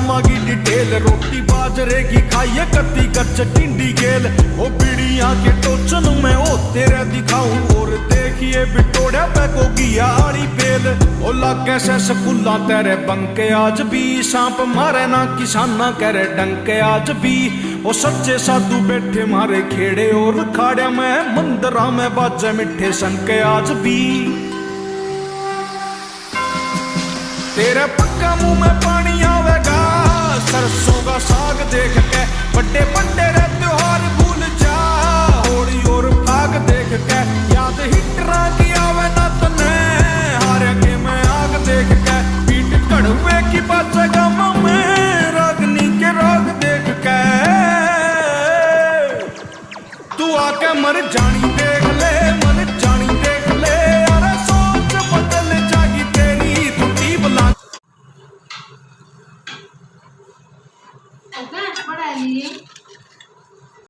मागी डिटेल रोटी बाजरे की खाइए कत्ती गच टिंडी गेल ओ बीड़ियां के टोचन मैं ओ तेरे दिखाऊं और देखिए बिटोड़या पे को गिया आड़ी पेल ओ लागे से स्कूला तेरे बंके आज भी सांप मारे ना किसाना करे डंके आज भी ओ सच्चे साधु बैठे मारे खेड़े और खाड़े में मंदिरा में बाजे मिठे संके आज भी तेरे पक्का मुंह में पानी आवेगा सरसों का साग देख के बड़े बड़े रे त्योहार भूल जा होली और फाग देख के याद हिटरा की आवे ना तने हारे के मैं आग देख के पीठ कड़वे की बाजेगा में रागनी के राग देख के तू आके मर जानी देख ले मर जानी देख ले अरे सोच बदल जागी तेरी टूटी बला पढ़ा लिए